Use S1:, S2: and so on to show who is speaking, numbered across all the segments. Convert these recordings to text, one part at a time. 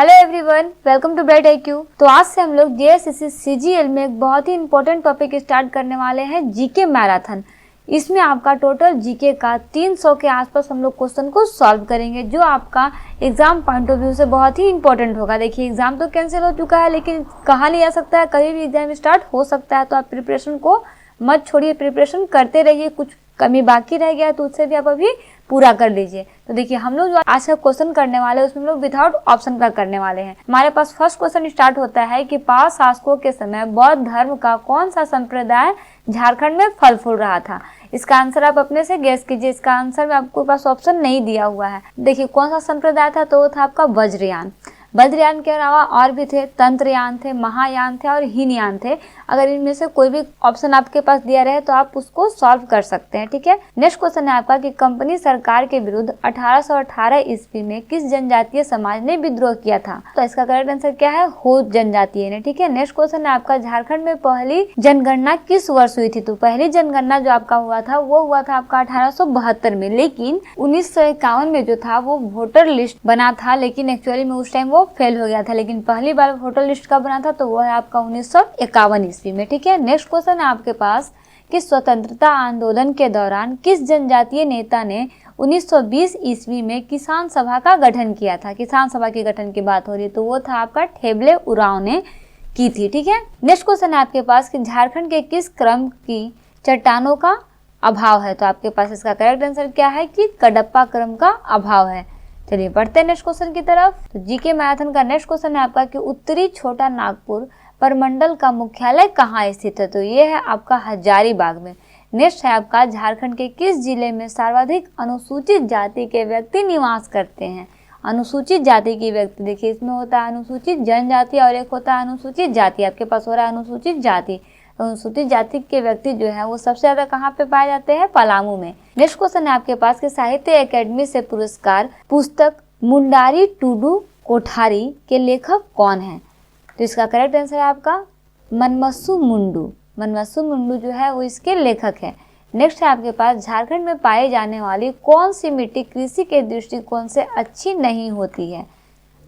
S1: Hello everyone, welcome to bright IQ। तो आज से हम लोग JSSC CGL में एक बहुत ही इंपॉर्टेंट टॉपिक स्टार्ट करने वाले हैं, जीके मैराथन। इसमें आपका टोटल जीके का 300 के आसपास हम लोग क्वेश्चन को सॉल्व करेंगे, जो आपका एग्जाम पॉइंट ऑफ व्यू से बहुत ही इंपॉर्टेंट होगा। देखिए, एग्जाम तो कैंसिल हो चुका है, लेकिन कहाँ नहीं आ सकता है, कभी भी एग्जाम स्टार्ट हो सकता है। तो आप प्रिपरेशन को मत छोड़िए, प्रिपरेशन करते रहिए। कुछ कमी बाकी रह गया है तो उससे भी आप अभी पूरा कर लीजिए। तो देखिए, हम लोग जो आज का क्वेश्चन करने वाले हैं उसमें हम लोग विदाउट ऑप्शन का करने वाले हैं। हमारे पास फर्स्ट क्वेश्चन स्टार्ट होता है कि पाल शासकों के समय बौद्ध धर्म का कौन सा संप्रदाय झारखंड में फल फूल रहा था। इसका आंसर आप अपने से गेस कीजिए। इसका आंसर में आपको पास ऑप्शन नहीं दिया हुआ है। देखिए, कौन सा संप्रदाय था, तो वो था आपका वज्रयान। वज्रयान के अलावा और भी थे, तंत्रयान थे, महायान थे और हीनयान थे। अगर इनमें से कोई भी ऑप्शन आपके पास दिया रहे तो आप उसको सॉल्व कर सकते हैं, ठीक है। नेक्स्ट क्वेश्चन है आपका कि कंपनी सरकार के विरुद्ध 1818 ईस्वी में किस जनजातीय समाज ने विद्रोह किया था। तो इसका करेक्ट आंसर क्या है, हो जनजातीय ने, ठीक है। नेक्स्ट क्वेश्चन है आपका झारखंड में पहली जनगणना किस वर्ष हुई थी। तो पहली जनगणना जो आपका हुआ था वो हुआ था आपका 1872 में, लेकिन 1951 में जो था वो वोटर लिस्ट बना था, लेकिन एक्चुअली में उस टाइम वो फेल हो गया था। लेकिन पहली बार वोटर लिस्ट का बना था तो वो है आपका 1951 ईस्वी में, ठीक है। नेक्स्ट क्वेश्चन है आपके पास कि स्वतंत्रता आंदोलन के दौरान किस जनजातीय नेता ने 1920 ईस्वी में किसान सभा का गठन किया था। किसान सभा के गठन की बात हो रही है तो वो था आपका ठेबले उरांव ने की थी, ठीक है। नेक्स्ट क्वेश्चन है आपके पास कि झारखंड के किस क्रम की चट्टानों का अभाव है। तो आपके पास इसका करेक्ट आंसर क्या है कि कडप्पा क्रम का अभाव है। चलिए बढ़ते हैं नेक्स्ट क्वेश्चन की तरफ। तो जीके मैराथन का नेक्स्ट क्वेश्चन है आपका कि उत्तरी छोटा नागपुर परमंडल का मुख्यालय कहाँ स्थित है। तो ये है आपका हजारीबाग में। नेक्स्ट है आपका झारखंड के किस जिले में सर्वाधिक अनुसूचित जाति के व्यक्ति निवास करते हैं। अनुसूचित जाति की व्यक्ति, देखिए इसमें होता है अनुसूचित जनजाति और एक होता है अनुसूचित जाति। आपके पास हो रहा है अनुसूचित जाति। अनुसूचित जाति के व्यक्ति जो है वो सबसे ज्यादा कहाँ पे पाए जाते हैं, पलामू में। नेक्स्ट क्वेश्चन है आपके पास कि साहित्य अकेडमी से पुरस्कार पुस्तक मुंडारी टूडू कोठारी के लेखक कौन है। तो इसका करेक्ट आंसर है आपका मनमस्सू मुंडू। मनमस्सू मुंडू जो है वो इसके लेखक है। नेक्स्ट है आपके पास झारखंड में पाई जाने वाली कौन सी मिट्टी कृषि के दृष्टिकोण से अच्छी नहीं होती है।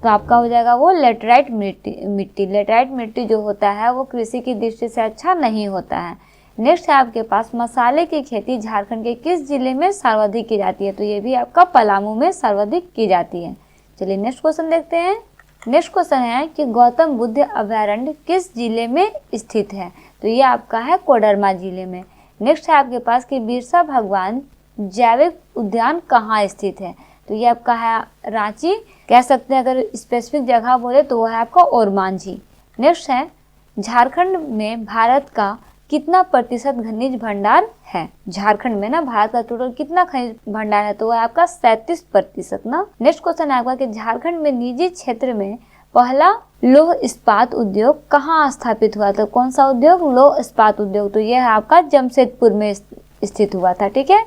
S1: तो आपका हो जाएगा वो लेटराइट मिट्टी। लेटराइट मिट्टी जो होता है वो कृषि की दृष्टि से अच्छा नहीं होता है। नेक्स्ट है आपके पास मसाले की खेती झारखंड के किस जिले में सर्वाधिक की जाती है। तो ये भी आपका पलामू में सर्वाधिक की जाती है। चलिए नेक्स्ट क्वेश्चन देखते हैं। नेक्स्ट क्वेश्चन है कि गौतम बुद्ध अभयारण्य किस जिले में स्थित है। तो ये आपका है कोडरमा जिले में। नेक्स्ट है आपके पास कि बिरसा भगवान जैविक उद्यान कहाँ स्थित है। तो ये आपका है रांची, कह सकते हैं अगर स्पेसिफिक जगह बोले तो वो है आपका ओरमांझी। नेक्स्ट है झारखंड में भारत का कितना प्रतिशत खनिज भंडार है। झारखंड में ना भारत का टोटल कितना खनिज भंडार है, तो वो है आपका 37% ना। नेक्स्ट क्वेश्चन है आपका कि झारखंड में निजी क्षेत्र में पहला लौह इस्पात उद्योग कहाँ स्थापित हुआ था। कौन सा उद्योग, लौह इस्पात उद्योग। तो ये है आपका जमशेदपुर में स्थित हुआ था, ठीक है।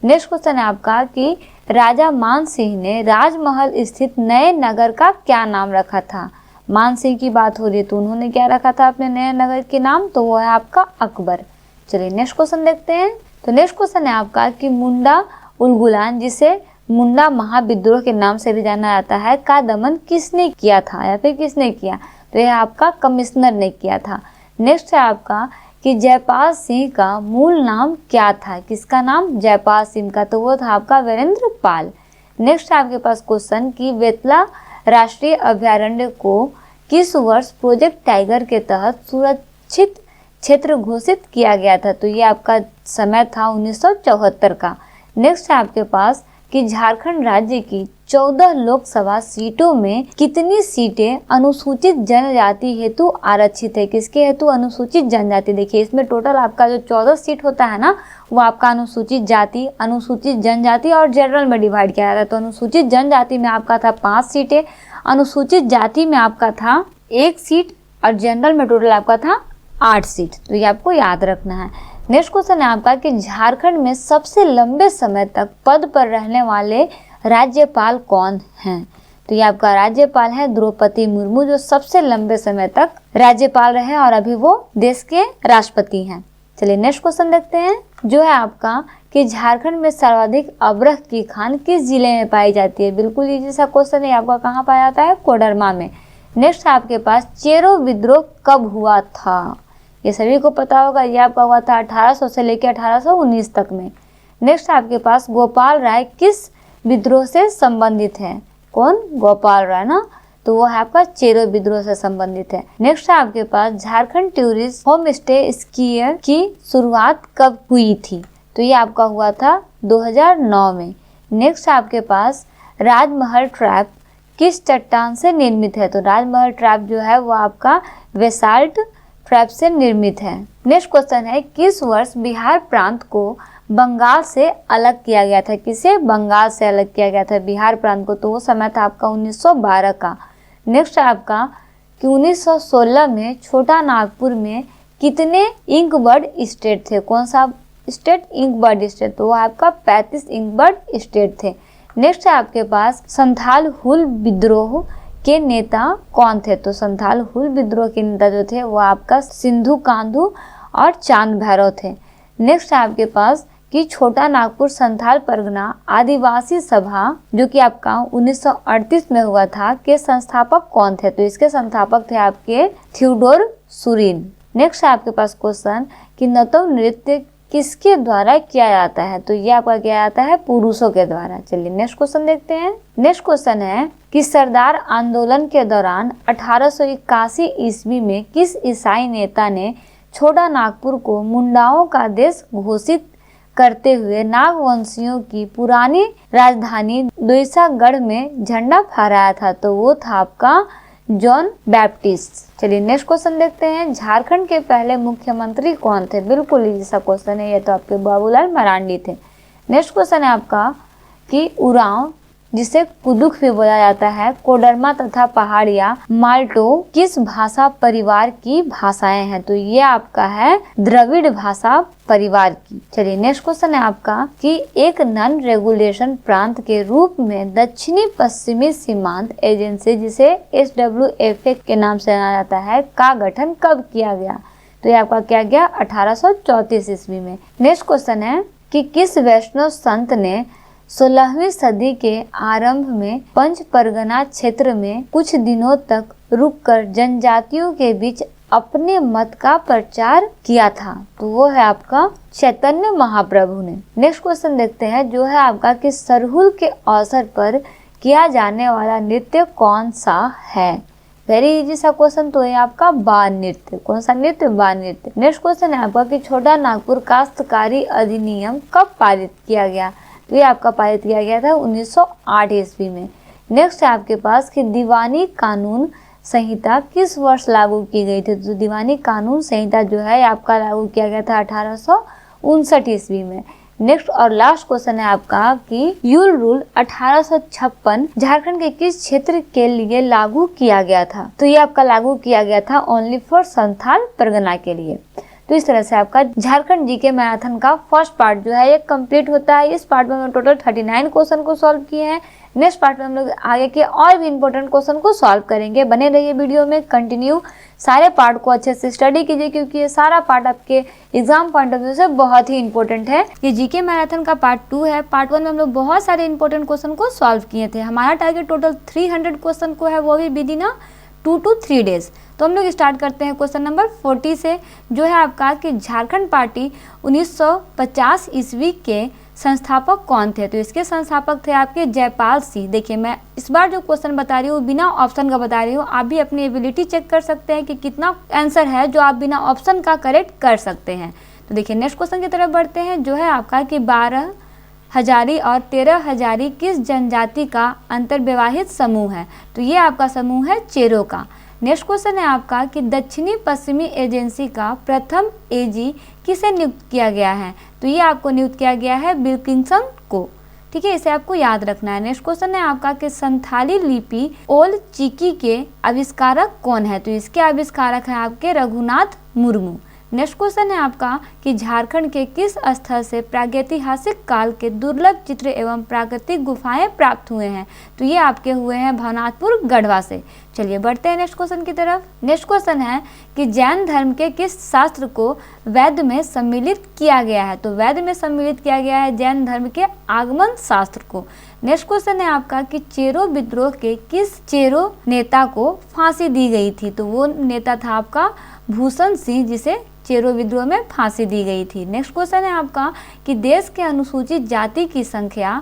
S1: नेक्स्ट क्वेश्चन है आपका कि राजा मान सिंह ने राजमहल स्थित नए नगर का क्या नाम रखा था। मान सिंह की बात हो रही है तो उन्होंने क्या रखा था अपने नए नगर के नाम, तो वो है आपका अकबर। चलिए नेक्स्ट क्वेश्चन देखते हैं। तो नेक्स्ट क्वेश्चन है आपका कि मुंडा उलगुलान, जिसे मुंडा महाविद्रोह के नाम से भी जाना जाता है, का दमन किसने किया था या फिर किसने किया। तो यह आपका कमिश्नर ने किया था। नेक्स्ट है आपका कि जयपाल सिंह का मूल नाम क्या था। किसका नाम, जयपाल सिंह का, तो वो था आपका वीरेंद्र पाल। नेक्स्ट है आपके पास क्वेश्चन कि बेतला राष्ट्रीय अभयारण्य को किस वर्ष प्रोजेक्ट टाइगर के तहत सुरक्षित क्षेत्र घोषित किया गया था। तो ये आपका समय था 1974 का। नेक्स्ट है आपके पास कि झारखंड राज्य की 14 लोकसभा सीटों में कितनी सीटें अनुसूचित जनजाति हेतु आरक्षित है। किसके हेतु, अनुसूचित जनजाति। देखिए इसमें टोटल आपका जो 14 सीट होता है ना, वो आपका अनुसूचित जाति, अनुसूचित जनजाति और जनरल में डिवाइड किया जाता है। तो अनुसूचित जनजाति में आपका था 5 सीटें, अनुसूचित जाति में आपका था 1 सीट और जनरल में टोटल आपका था 8 सीट। तो ये आपको याद रखना है। नेक्स्ट क्वेश्चन है आपका कि झारखंड में सबसे लंबे समय तक पद पर रहने वाले राज्यपाल कौन हैं। तो ये आपका राज्यपाल है द्रौपदी मुर्मू, जो सबसे लंबे समय तक राज्यपाल रहे और अभी वो देश के राष्ट्रपति हैं। चलिए नेक्स्ट क्वेश्चन देखते हैं, जो है आपका कि झारखंड में सर्वाधिक अबरख की खान किस जिले में पाई जाती है। बिल्कुल इजी सा क्वेश्चन है, आपका कहाँ पाया जाता है, कोडरमा में। नेक्स्ट आपके पास चेरो विद्रोह कब हुआ था, ये सभी को पता होगा, ये आपका हुआ था 1800 से लेकर 1819 तक में। नेक्स्ट आपके पास गोपाल राय किस विद्रोह से संबंधित है, कौन, गोपाल राय ना, तो वो है आपका चेरो विद्रोह से संबंधित है। नेक्स्ट है आपके पास Jharkhand tourist home stay scheme की शुरुआत कब हुई थी, तो ये आपका हुआ था 2009 में। नेक्स्ट आपके पास राजमहल ट्रैप किस चट्टान से निर्मित है, तो राजमहल ट्रैप जो है वो आपका बेसाल्ट ट्रैप से निर्मित है। नेक्स्ट क्वेश्चन है किस वर्ष बिहार प्रांत को बंगाल से अलग किया गया था, किसे बंगाल से अलग किया गया था बिहार प्रांत को, तो वो समय था आपका 1912 का। नेक्स्ट है आपका कि 1916 में छोटा नागपुर में कितने इंकबर्ड स्टेट थे, कौन सा स्टेट, इंकबर्ड स्टेट, तो वो आपका 35 इंकबर्ड स्टेट थे। नेक्स्ट है आपके पास संथाल हुल विद्रोह के नेता कौन थे, तो संथाल हुल विद्रोह के नेता जो थे वो आपका सिंधु कांधु और चांद भैरव थे। नेक्स्ट है आपके पास कि छोटा नागपुर संथाल परगना आदिवासी सभा जो कि आपका 1938 में हुआ था के संस्थापक कौन थे, तो इसके संस्थापक थे आपके थियोडोर सुरीन। नेक्स्ट है आपके पास क्वेश्चन कि नृत्य नृत्य किसके द्वारा किया जाता है, तो ये आपका किया जाता है पुरुषों के द्वारा। चलिए नेक्स्ट क्वेश्चन देखते हैं। नेक्स्ट क्वेश्चन है कि सरदार आंदोलन के दौरान 1881 ईस्वी में किस ईसाई नेता ने छोटा नागपुर को मुंडाओं का देश घोषित करते हुए नागवंशियों की पुरानी राजधानी दोईसागढ़ में झंडा फहराया था, तो वो था आपका जॉन बैप्टिस्ट। चलिए नेक्स्ट क्वेश्चन देखते हैं। झारखंड के पहले मुख्यमंत्री कौन थे, बिल्कुल इजी सा क्वेश्चन है, ये तो आपके बाबूलाल मरांडी थे। नेक्स्ट क्वेश्चन है आपका कि उरांव जिसे कुदुख भी बोला जाता है, कोडरमा तथा पहाड़िया माल्टो किस भाषा परिवार की भाषाएं हैं, तो ये आपका है द्रविड़ भाषा परिवार की। चलिए नेक्स्ट क्वेश्चन है आपका कि एक नॉन रेगुलेशन प्रांत के रूप में दक्षिणी पश्चिमी सीमांत एजेंसी जिसे SWFA के नाम से जाना जाता है का गठन कब किया गया, तो ये आपका क्या गया 1834 ईस्वी में। नेक्स्ट क्वेश्चन है कि किस वैष्णव संत ने 16वीं सदी के आरंभ में पंच परगना क्षेत्र में कुछ दिनों तक रुककर जनजातियों के बीच अपने मत का प्रचार किया था, तो वो है आपका चैतन्य महाप्रभु ने। नेक्स्ट क्वेश्चन देखते हैं जो है आपका कि सरहुल के अवसर पर किया जाने वाला नृत्य कौन सा है, वेरी इजी सा क्वेश्चन, तो ये आपका बाल नृत्य, कौन सा नृत्य, बाल नृत्य। नेक्स्ट क्वेश्चन है आपका कि छोटा नागपुर काश्तकारी अधिनियम कब पारित किया गया, तो ये आपका पारित किया गया था 1908 ईस्वी में। नेक्स्ट है आपके पास कि दीवानी कानून संहिता किस वर्ष लागू की गई थी, तो दीवानी कानून संहिता जो है आपका लागू किया गया था 1859 ईस्वी में। नेक्स्ट और लास्ट क्वेश्चन है आपका कि यूल रूल 1856 झारखंड के किस क्षेत्र के लिए लागू किया गया था, तो ये आपका लागू किया गया था ओनली फॉर संथाल परगना के लिए। तो इस तरह से आपका झारखंड जीके मैराथन का फर्स्ट पार्ट जो है ये कंप्लीट होता है। इस पार्ट में हम टोटल 39 क्वेश्चन को सॉल्व किए हैं। नेक्स्ट पार्ट में हम लोग आगे के और भी इंपॉर्टेंट क्वेश्चन को सॉल्व करेंगे। बने रहिए वीडियो में, कंटिन्यू सारे पार्ट को अच्छे से स्टडी कीजिए क्योंकि ये सारा पार्ट आपके एग्जाम पॉइंट ऑफ व्यू से बहुत ही इंपॉर्टेंट है। ये जीके मैराथन का पार्ट 2 है। पार्ट 1 में हम लोग बहुत सारे इंपॉर्टेंट क्वेश्चन को सॉल्व किए थे। हमारा टारगेट टोटल 300 क्वेश्चन को है, वो भी विद इन 2 to 3 डेज। तो हम लोग स्टार्ट करते हैं क्वेश्चन नंबर 40 से, जो है आपका कि झारखंड पार्टी 1950 ईस्वी के संस्थापक कौन थे, तो इसके संस्थापक थे आपके जयपाल सिंह। देखिए मैं इस बार जो क्वेश्चन बता रही हूँ बिना ऑप्शन का बता रही हूँ, आप भी अपनी एबिलिटी चेक कर सकते हैं कि कितना आंसर है जो आप बिना ऑप्शन का करेक्ट कर सकते हैं। तो देखिए नेक्स्ट क्वेश्चन की तरफ बढ़ते हैं, जो है आपका कि 12 हजारी और 13 हजारी किस जनजाति का अंतर्विवाहित समूह है, तो ये आपका समूह है चेरो का। नेक्स्ट क्वेश्चन है आपका कि दक्षिणी पश्चिमी एजेंसी का प्रथम एजी किसे नियुक्त किया गया है, तो ये आपको नियुक्त किया गया है विल्किंसन को। ठीक है, इसे आपको याद रखना है। नेक्स्ट क्वेश्चन है आपका कि संथाली लिपि ओल चिकी के आविष्कारक कौन है, तो इसके आविष्कारक है आपके रघुनाथ मुर्मू। नेक्स्ट क्वेश्चन है आपका कि झारखंड के किस स्थल से प्रागैतिहासिक काल के दुर्लभ चित्र एवं प्राकृतिक गुफाएं प्राप्त हुए हैं? तो ये आपके हुए हैं भवनाथपुर गढ़वा से। चलिए बढ़ते हैं नेक्स्ट क्वेश्चन की तरफ। नेक्स्ट क्वेश्चन है कि जैन धर्म के किस शास्त्र को वेद में सम्मिलित किया गया है? तो वेद में सम्मिलित किया गया है जैन धर्म के आगमन शास्त्र को। नेक्स्ट क्वेश्चन है आपका कि चेरो विद्रोह के किस चेरो नेता को फांसी दी गई थी? तो वो नेता था आपका भूषण सिंह, जिसे चेरो विद्रोह में फांसी दी गई थी। नेक्स्ट क्वेश्चन है आपका कि देश के अनुसूचित जाति की संख्या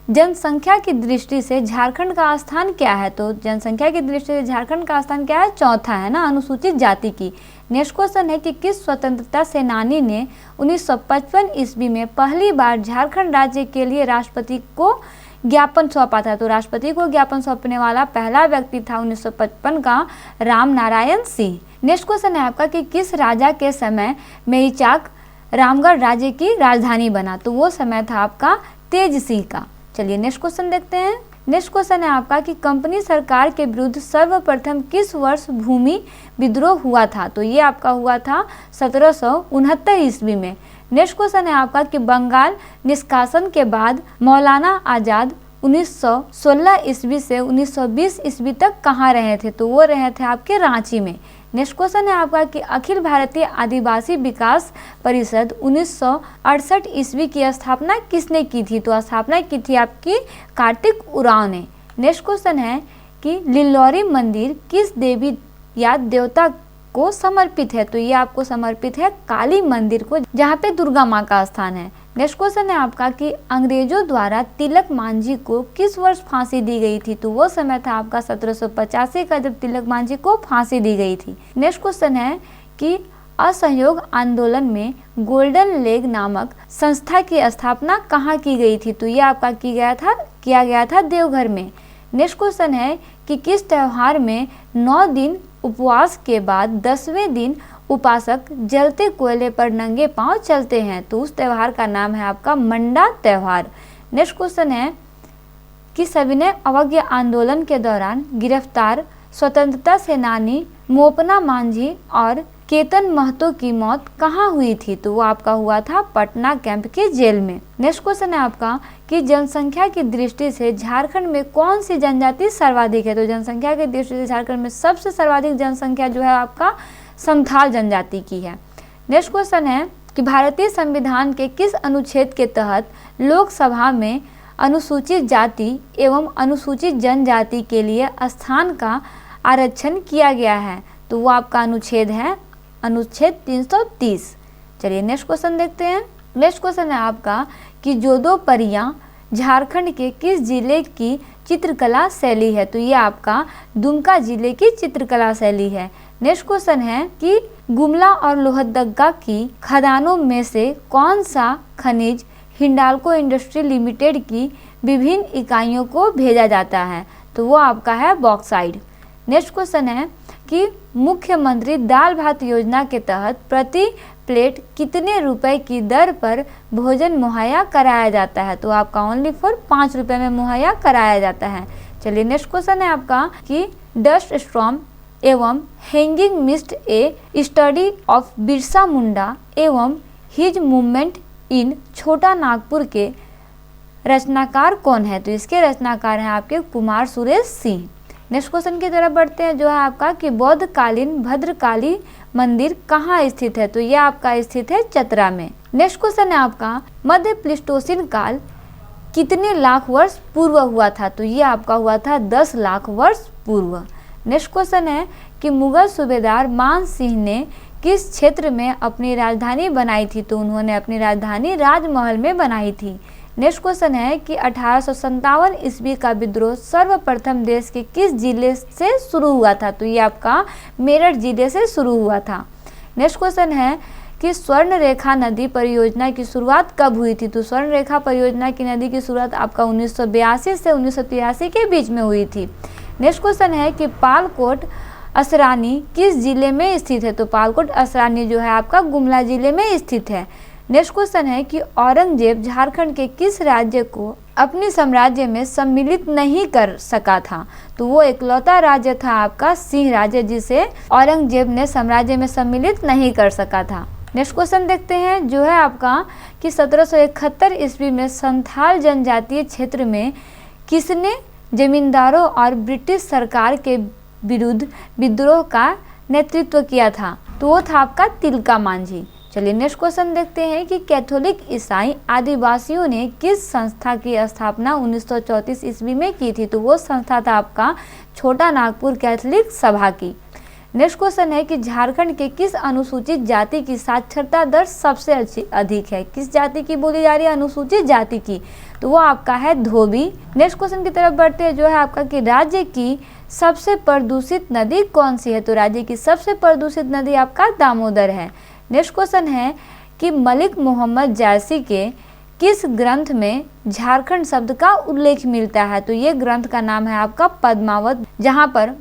S1: जनसंख्या की दृष्टि से झारखंड का स्थान क्या है? तो जनसंख्या की दृष्टि से झारखंड का स्थान क्या है? चौथा है ना, अनुसूचित जाति की। नेक्स्ट क्वेश्चन है कि किस स्वतंत्रता सेनानी ने 1955 ईस्वी में पहली बार झारखंड राज्य के लिए राष्ट्रपति को ज्ञापन सौंपा था? तो राष्ट्रपति को ज्ञापन सौंपने वाला पहला व्यक्ति था 1955 का राम नारायण सिंह। नेक्स्ट क्वेश्चन है आपका कि किस राजा के समय मेइचाक रामगढ़ राज्य की राजधानी बना? तो वो समय था आपका तेज सिंह का। चलिए नेक्स्ट क्वेश्चन देखते हैं। नेक्स्ट क्वेश्चन है आपका कि कंपनी सरकार के विरुद्ध सर्वप्रथम किस वर्ष भूमि विद्रोह हुआ था? तो ये आपका हुआ था 1769 ईस्वी में। नेक्स्ट क्वेश्चन है आपका कि बंगाल निष्कासन के बाद मौलाना आजाद 1916 ईस्वी से 1920 ईस्वी तक कहाँ रहे थे? तो वो रहे थे आपके रांची में। नेक्स्ट क्वेश्चन है आपका कि अखिल भारतीय आदिवासी विकास परिषद 1968 ईस्वी की स्थापना किसने की थी? तो स्थापना की थी आपकी कार्तिक उरांव ने। नेक्स्ट क्वेश्चन है कि लिल्लौरी मंदिर किस देवी या देवता को समर्पित है? तो ये आपको समर्पित है काली मंदिर को, जहाँ पे दुर्गा माँ का स्थान है। नेक्स्ट क्वेश्चन है आपका कि अंग्रेजों द्वारा तिलक मांझी को किस वर्ष फांसी दी गई थी? तो वो समय था आपका 1785 का, जब तिलक मांझी को फांसी दी गई थी। नेक्स्ट क्वेश्चन है कि असहयोग आंदोलन में गोल्डन लेग नामक संस्था की स्थापना कहाँ की गई थी? तो ये आपका किया गया था देवघर में। नेक्स्ट क्वेश्चन है कि किस त्योहार में 9 दिन उपवास के बाद 10वें दिन उपासक जलते कोयले पर नंगे पांव चलते हैं? तो उस त्यौहार का नाम है आपका मंडा त्यौहार। नेक्स्ट क्वेश्चन है कि सविनय अवज्ञा आंदोलन के दौरान गिरफ्तार स्वतंत्रता सेनानी मोपना मांझी और केतन महतो की मौत कहाँ हुई थी? तो वो आपका हुआ था पटना कैंप के जेल में। नेक्स्ट क्वेश्चन है आपका कि जनसंख्या की दृष्टि से झारखंड में कौन सी जनजाति सर्वाधिक है? तो जनसंख्या की दृष्टि से झारखंड में सबसे सर्वाधिक जनसंख्या जो है आपका संथाल जनजाति की है। नेक्स्ट क्वेश्चन है कि भारतीय संविधान के किस अनुच्छेद के तहत लोकसभा में अनुसूचित जाति एवं अनुसूचित जनजाति के लिए स्थान का आरक्षण किया गया है? तो वो आपका अनुच्छेद है अनुच्छेद 330। चलिए नेक्स्ट क्वेश्चन देखते हैं। नेक्स्ट क्वेश्चन है आपका कि जोदोपरिया झारखंड के किस जिले की चित्रकला शैली है? तो ये आपका दुमका जिले की चित्रकला शैली है। नेक्स्ट क्वेश्चन है कि गुमला और लोहरदगा की खदानों में से कौन सा खनिज हिंडाल्को इंडस्ट्री लिमिटेड की विभिन्न इकाइयों को भेजा जाता है? तो वो आपका है बॉक्साइड। नेक्स्ट क्वेश्चन है कि मुख्यमंत्री दाल भात योजना के तहत प्रति प्लेट कितने रुपए की दर पर भोजन मुहैया कराया जाता है? तो आपका ओनली फॉर 5 रुपए में मुहैया कराया जाता है। चलिए नेक्स्ट क्वेश्चन है आपका कि डस्ट स्टॉर्म एवं hanging mist a study of Birsa Munda एवं हिज मूवमेंट इन छोटा नागपुर के रचनाकार कौन है? तो इसके रचनाकार हैं आपके कुमार सुरेश सिंह। नेक्स्ट क्वेश्चन की तरफ बढ़ते हैं जो है आपका कि बौद्धकालीन भद्रकाली मंदिर कहाँ स्थित है? तो यह आपका स्थित है चतरा में। नेक्स्ट क्वेश्चन है आपका मध्य प्लीस्टोसिन काल कितने लाख वर्ष पूर्व हुआ था? तो ये आपका हुआ था 10 लाख वर्ष पूर्व। नेक्स्ट क्वेश्चन है कि मुगल सूबेदार मान सिंह ने किस क्षेत्र में अपनी राजधानी बनाई थी? तो उन्होंने अपनी राजधानी राजमहल में बनाई थी। नेक्स्ट क्वेश्चन है कि 1857 ईस्वी का विद्रोह सर्वप्रथम देश के किस जिले से शुरू हुआ था? तो ये आपका मेरठ जिले से शुरू हुआ था। नेक्स्ट क्वेश्चन है कि स्वर्ण रेखा नदी परियोजना की शुरुआत कब हुई थी? तो स्वर्ण रेखा परियोजना की नदी की शुरुआत आपका 1982 से 1983 के बीच में हुई थी। नेक्स्ट क्वेश्चन है कि पालकोट असरानी किस जिले में स्थित है? तो पालकोट असरानी जो है आपका गुमला जिले में स्थित है। नेक्स्ट क्वेश्चन है कि औरंगजेब झारखंड के किस राज्य को अपने साम्राज्य में सम्मिलित नहीं कर सका था? तो वो इकलौता राज्य था आपका सिंह राज्य, जिसे औरंगजेब ने साम्राज्य में सम्मिलित नहीं कर सका था। नेक्स्ट क्वेश्चन देखते हैं जो है आपका कि 1771 ईस्वी में संथाल जनजातीय क्षेत्र में किसने जमींदारों और ब्रिटिश सरकार के विरुद्ध विद्रोह का नेतृत्व किया था? तो वो था आपका तिलका मांझी। चलिए नेक्स्ट क्वेश्चन देखते हैं कि कैथोलिक ईसाई आदिवासियों ने किस संस्था की स्थापना 1934 ईस्वी में की थी? तो वो संस्था था आपका छोटा नागपुर कैथोलिक सभा की। नेक्स्ट क्वेश्चन है कि झारखंड के किस अनुसूचित जाति की साक्षरता दर सबसे अधिक है? किस जाति की बोली जा रही है? अनुसूचित जाति की। तो वो आपका है धोबी। नेक्स्ट क्वेश्चन की तरफ बढ़ते हैं जो है आपका कि राज्य की सबसे प्रदूषित नदी कौन सी है? तो राज्य की सबसे प्रदूषित नदी आपका दामोदर है। नेक्स्ट क्वेश्चन है कि मलिक मोहम्मद जायसी के किस ग्रंथ में झारखंड शब्द का उल्लेख मिलता है? तो ये ग्रंथ का नाम है आपका पद्मावत, जहाँ पर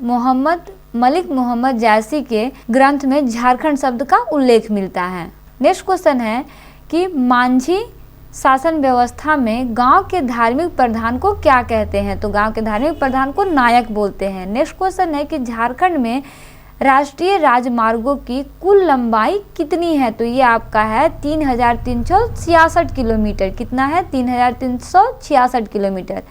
S1: मलिक मोहम्मद जायसी के ग्रंथ में झारखंड शब्द का उल्लेख मिलता है। नेक्स्ट क्वेश्चन है कि मांझी शासन व्यवस्था में गांव के धार्मिक प्रधान को क्या कहते हैं? तो गांव के धार्मिक प्रधान को नायक बोलते हैं। नेक्स्ट क्वेश्चन है कि झारखंड में राष्ट्रीय राजमार्गों की कुल लंबाई कितनी है? तो ये आपका है 3366 किलोमीटर। कितना है? 3366 किलोमीटर।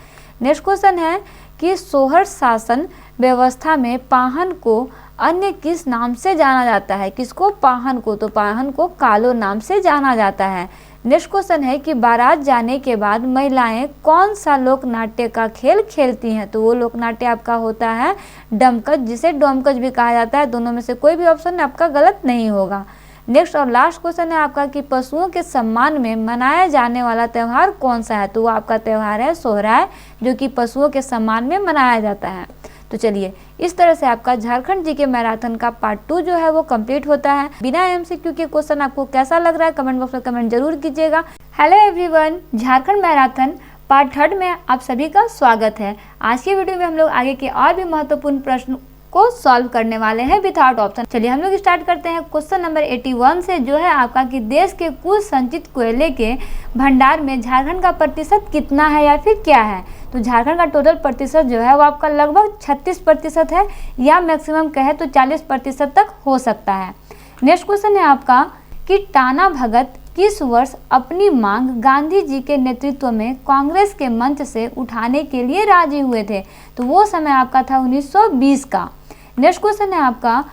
S1: नेक्स्ट क्वेश्चन है कि सोहर शासन व्यवस्था में पाहन को अन्य किस नाम से जाना जाता है? किसको? पाहन को। तो पाहन को कालो नाम से जाना जाता है। नेक्स्ट क्वेश्चन है कि बारात जाने के बाद महिलाएं कौन सा लोक नाट्य का खेल खेलती हैं? तो वो लोक नाट्य आपका होता है डमकच, जिसे डोमकच भी कहा जाता है। दोनों में से कोई भी ऑप्शन आपका गलत नहीं होगा। नेक्स्ट और लास्ट क्वेश्चन है आपका कि पशुओं के सम्मान में मनाया जाने वाला त्यौहार कौन सा है? तो वो आपका त्यौहार है सोहराय, जो कि पशुओं के सम्मान में मनाया जाता है। तो चलिए इस तरह से आपका झारखंड जी के मैराथन का पार्ट 2 जो है वो कंप्लीट होता है। बिना एमसीक्यू के क्वेश्चन आपको कैसा लग रहा है कमेंट बॉक्स में कमेंट जरूर कीजिएगा। Hello everyone, Jharkhand marathon part 3 में आप सभी का स्वागत है। आज की वीडियो में हम लोग आगे के और भी महत्वपूर्ण प्रश्न को सॉल्व करने वाले हैं विदाउट ऑप्शन। चलिए हम लोग स्टार्ट करते हैं क्वेश्चन नंबर 81 से, जो है आपका कि देश के कुल संचित कोयले के भंडार में झारखंड का प्रतिशत कितना है या फिर क्या है? तो झारखंड का टोटल प्रतिशत जो है वो आपका लगभग 36% है, या मैक्सिमम कहे तो 40% तक हो सकता है। नेक्स्ट क्वेश्चन है आपका कि टाना भगत किस वर्ष अपनी मांग गांधी जी के नेतृत्व में कांग्रेस के मंच से उठाने के लिए राजी हुए थे? तो वो समय आपका था 1920 का। नेक्स्ट क्वेश्चन है आपका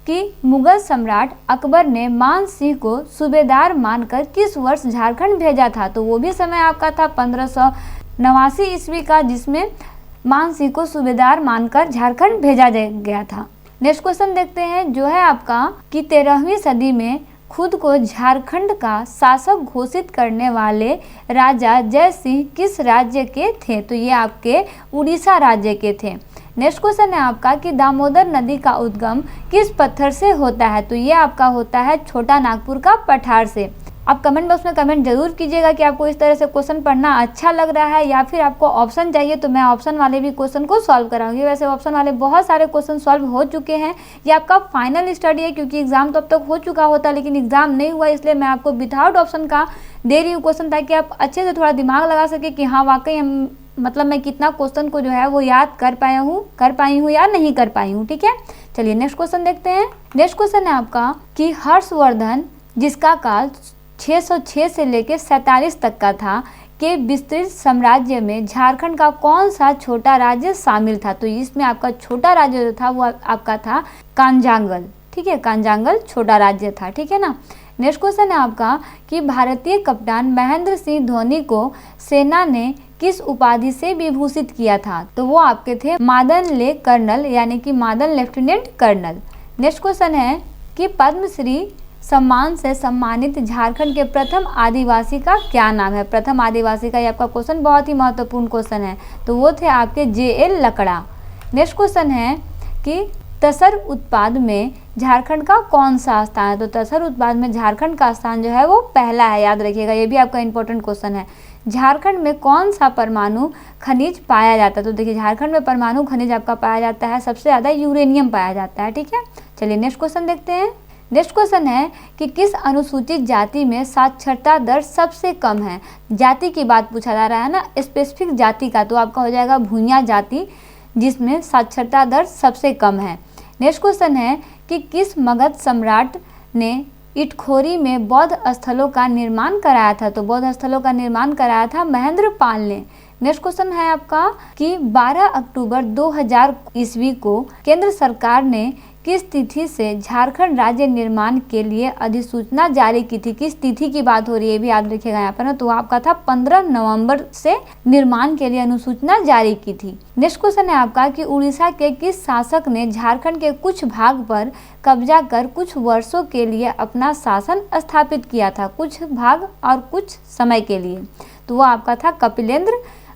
S1: कि मुगल सम्राट अकबर ने मान सिंह को सूबेदार मानकर किस वर्ष झारखंड भेजा था? तो वो भी समय आपका था 1589 ईस्वी का, जिसमें मान सिंह को सूबेदार मानकर झारखंड भेजा गया था। नेक्स्ट क्वेश्चन देखते हैं जो है आपका कि 13वीं सदी में खुद को झारखंड का शासक घोषित करने वाले राजा जय सिंह किस राज्य के थे? तो ये आपके उड़ीसा राज्य के थे। नेक्स्ट क्वेश्चन है आपका कि दामोदर नदी का उद्गम किस पत्थर से होता है? तो ये आपका होता है छोटा नागपुर का पठार से। आप कमेंट बॉक्स में कमेंट जरूर कीजिएगा कि आपको इस तरह से क्वेश्चन पढ़ना अच्छा लग रहा है, या फिर आपको ऑप्शन चाहिए तो मैं ऑप्शन वाले भी क्वेश्चन को सॉल्व कराऊंगी। वैसे ऑप्शन वाले बहुत सारे क्वेश्चन सॉल्व हो चुके हैं। ये आपका फाइनल स्टडी है, क्योंकि एग्जाम तो अब तक हो चुका होता, लेकिन एग्जाम नहीं हुआ, इसलिए मैं आपको विदाउट ऑप्शन का दे रही हूँ क्वेश्चन, ताकि आप अच्छे से थोड़ा दिमाग लगा सके कि हाँ वाकई हम मैं कितना क्वेश्चन को जो है वो याद कर पाई हूँ या नहीं कर पाई हूँ। ठीक है, चलिए नेक्स्ट क्वेश्चन देखते हैं। नेक्स्ट क्वेश्चन है आपका कि हर्षवर्धन, जिसका काल 606 से लेकर 47 तक का था, के विस्तृत साम्राज्य में झारखंड का कौन सा छोटा राज्य शामिल था? तो इसमें आपका छोटा राज्य जो था वो आपका था कांजांगल। ठीक है, कांजांगल छोटा राज्य था। ठीक है ना। नेक्स्ट क्वेश्चन है आपका कि भारतीय कप्तान महेंद्र सिंह धोनी को सेना ने किस उपाधि से विभूषित किया था? तो वो आपके थे मादन ले कर्नल, यानी कि मादन लेफ्टिनेंट कर्नल। नेक्स्ट क्वेश्चन है कि पद्मश्री सम्मान से सम्मानित झारखंड के प्रथम आदिवासी का क्या नाम है? प्रथम आदिवासी का ये आपका क्वेश्चन बहुत ही महत्वपूर्ण क्वेश्चन है, तो वो थे आपके JL लकड़ा। नेक्स्ट क्वेश्चन है कि तसर उत्पाद में झारखंड का कौन सा स्थान है? तो तसर उत्पाद में झारखंड का स्थान जो है वो पहला है, याद रखिएगा, ये भी आपका इंपॉर्टेंट क्वेश्चन है। झारखंड में कौन सा परमाणु खनिज पाया जाता है? तो देखिए झारखंड में परमाणु खनिज आपका पाया जाता है, सबसे ज़्यादा यूरेनियम पाया जाता है। ठीक है, चलिए नेक्स्ट क्वेश्चन देखते हैं। नेक्स्ट क्वेश्चन है कि किस अनुसूचित जाति में साक्षरता दर सबसे कम है? जाति की बात पूछा जा रहा है ना, स्पेसिफिक जाति का, तो आपका हो जाएगा भूइयां जाति, जिसमें साक्षरता दर सबसे कम है। नेक्स्ट क्वेश्चन है कि किस मगध सम्राट ने इटखोरी में बौद्ध स्थलों का निर्माण कराया था? तो बौद्ध स्थलों का निर्माण कराया था महेंद्र पाल ने। नेक्स्ट क्वेश्चन है आपका कि 12 अक्टूबर 2000 ईस्वी को केंद्र सरकार ने किस तिथि से झारखंड राज्य निर्माण के लिए अधिसूचना जारी की थी? किस तिथि की बात हो रही है, भी याद रखिएगा यहाँ पर ना। तो आपका था 15 नवंबर से निर्माण के लिए अनुसूचना जारी की थी। नेक्स्ट क्वेश्चन है आपका कि उड़ीसा के किस शासक ने झारखंड के कुछ भाग पर कब्जा कर कुछ वर्षों के लिए अपना शासन स्थापित किया था? कुछ भाग और कुछ समय के लिए, तो वो आपका था कपिलेंद्र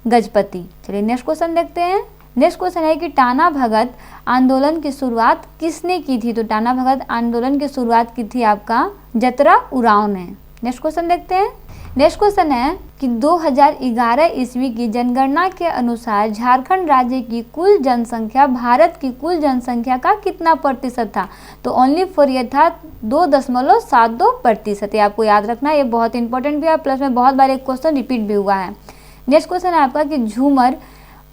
S1: गजपति। चलिए नेक्स्ट क्वेश्चन देखते हैं। नेक्स्ट क्वेश्चन है कि टाना भगत आंदोलन की शुरुआत किसने की थी? तो टाना भगत आंदोलन की शुरुआत की थी आपका जतरा उरांव ने। नेक्स्ट क्वेश्चन देखते हैं। नेक्स्ट क्वेश्चन है कि 2011 ईस्वी की जनगणना के अनुसार झारखंड राज्य की कुल जनसंख्या भारत की कुल जनसंख्या का कितना प्रतिशत था? तो ओनली फॉर ये था 2.72%। ये आपको याद रखना है, ये बहुत इंपॉर्टेंट भी है, प्लस में बहुत बार एक क्वेश्चन रिपीट भी हुआ है। नेक्स्ट क्वेश्चन है आपका कि झूमर,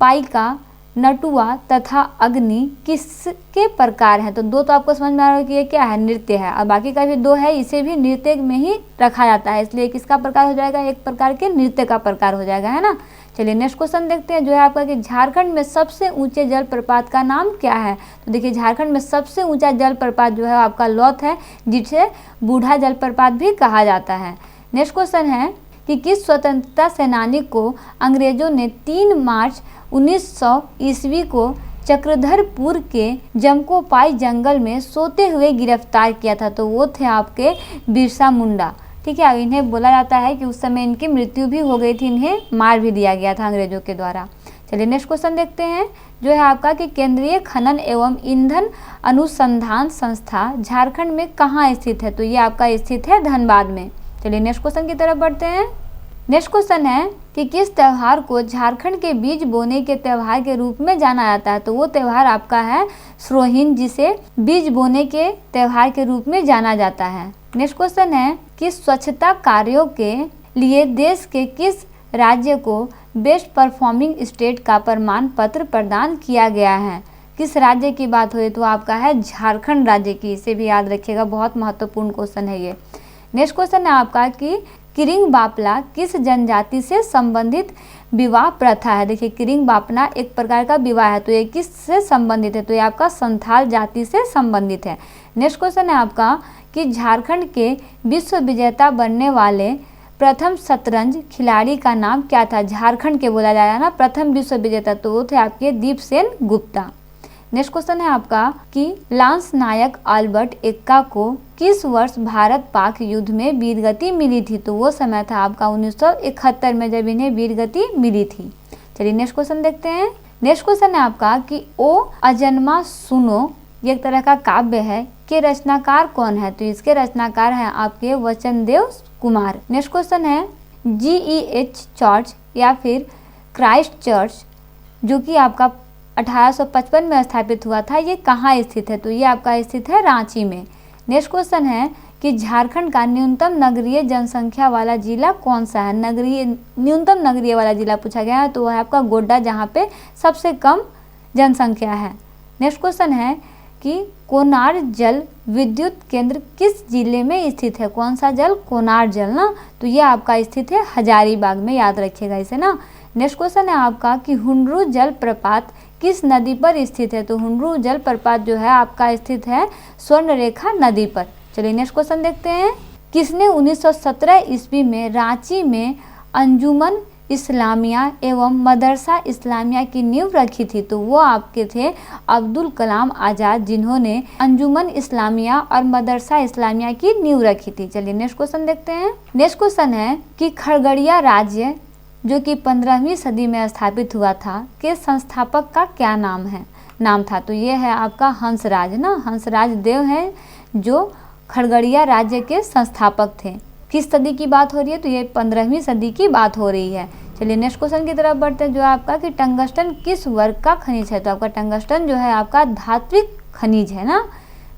S1: पाइका, नटुआ तथा अग्नि किसके प्रकार हैं? तो दो तो आपको समझ में आ रहा है कि ये क्या है, नृत्य है, और बाकी का भी दो है, इसे भी नृत्य में ही रखा जाता है, इसलिए किसका प्रकार हो जाएगा, एक प्रकार के नृत्य का प्रकार हो जाएगा, है ना। चलिए नेक्स्ट क्वेश्चन देखते हैं, जो है आपका कि झारखंड में सबसे ऊंचे जलप्रपात का नाम क्या है? तो देखिए झारखंड में सबसे ऊंचा जलप्रपात जो है आपका लौथ है, जिसे बूढ़ा जलप्रपात भी कहा जाता है। नेक्स्ट क्वेश्चन है कि किस स्वतंत्रता सेनानी को अंग्रेजों ने 3 मार्च 1900 ईस्वी को चक्रधरपुर के जमकोपाई जंगल में सोते हुए गिरफ्तार किया था? तो वो थे आपके बिरसा मुंडा। ठीक है, इन्हें बोला जाता है कि उस समय इनकी मृत्यु भी हो गई थी, इन्हें मार भी दिया गया था अंग्रेजों के द्वारा। चलिए नेक्स्ट क्वेश्चन देखते हैं, जो है आपका कि केंद्रीय खनन एवं ईंधन अनुसंधान संस्था झारखंड में कहाँ स्थित है? तो ये आपका स्थित है धनबाद में। चलिए नेक्स्ट क्वेश्चन की तरफ बढ़ते हैं। नेक्स्ट क्वेश्चन है कि किस त्यौहार को झारखंड के बीज बोने के त्यौहार के रूप में जाना जाता है? तो वो त्यौहार आपका है स्रोहिन, जिसे बीज बोने के त्यौहार के रूप में जाना जाता है। नेक्स्ट क्वेश्चन है कि स्वच्छता कार्यों के लिए देश के किस राज्य को बेस्ट परफॉर्मिंग स्टेट का प्रमाण पत्र प्रदान किया गया है? किस राज्य की बात हो तो आपका है झारखंड राज्य की, इसे भी याद रखिएगा, बहुत महत्वपूर्ण क्वेश्चन है ये। नेक्स्ट क्वेश्चन है आपका कि किरिंग बापला किस जनजाति से संबंधित विवाह प्रथा है? देखिए किरिंग बापना एक प्रकार का विवाह है, तो ये किस से संबंधित है? तो ये आपका संथाल जाति से संबंधित है। नेक्स्ट क्वेश्चन है आपका कि झारखंड के विश्व विजेता बनने वाले प्रथम शतरंज खिलाड़ी का नाम क्या था? झारखंड के बोला जाएगा ना प्रथम विश्व विजेता, तो वो थे आपके दीपसेन गुप्ता। नेक्स्ट क्वेश्चन है आपका कि लांस नायक अल्बर्ट एक्का को किस वर्ष भारत पाक युद्ध में वीरगति मिली थी? तो वो समय था आपका 1971 में, जब इन्हें वीरगति मिली थी। चलिए नेक्स्ट क्वेश्चन देखते हैं। नेक्स्ट क्वेश्चन है आपका कि ओ अजन्मा सुनो, ये एक तरह का काव्य है, के रचनाकार कौन है? तो इसके रचनाकार हैं आपके वचनदेव कुमार। नेक्स्ट क्वेश्चन है GEH चर्च या फिर क्राइस्ट चर्च, जो कि आपका 1855 में स्थापित हुआ था, ये कहाँ स्थित है? तो ये आपका स्थित है रांची में। नेक्स्ट क्वेश्चन है कि झारखंड का न्यूनतम नगरीय जनसंख्या वाला जिला कौन सा है? न्यूनतम नगरीय वाला जिला पूछा गया है, तो वह है आपका गोड्डा, जहाँ पे सबसे कम जनसंख्या है। नेक्स्ट क्वेश्चन है कि कोनार जल विद्युत केंद्र किस जिले में स्थित है? कौन सा जल? कोनार जल ना, तो ये आपका स्थित है हजारीबाग में, याद रखिएगा इसे ना। नेक्स्ट क्वेश्चन है आपका कि हुंडरू जल प्रपात किस नदी पर स्थित है? तो हुंडरू जल प्रपात जो है आपका स्थित है स्वर्णरेखा नदी पर। चलिए नेक्स्ट क्वेश्चन देखते हैं, किसने 1917 ईस्वी में रांची में अंजुमन इस्लामिया एवं मदरसा इस्लामिया की नींव रखी थी? तो वो आपके थे अब्दुल कलाम आज़ाद, जिन्होंने अंजुमन इस्लामिया और मदरसा इस्लामिया की नींव रखी थी। चलिए नेक्स्ट क्वेश्चन देखते हैं। नेक्स्ट क्वेश्चन है कि खगड़िया राज्य जो कि 15वीं सदी में स्थापित हुआ था, के संस्थापक का क्या नाम था? तो ये है आपका हंसराज ना, हंसराज देव हैं जो खगड़िया राज्य के संस्थापक थे। किस सदी की बात हो रही है? तो ये 15वीं सदी की बात हो रही है। चलिए नेक्स्ट क्वेश्चन की तरफ बढ़ते हैं, जो आपका कि टंगस्टन किस वर्ग का खनिज है? तो आपका टंगस्टन जो है आपका धात्विक खनिज है ना।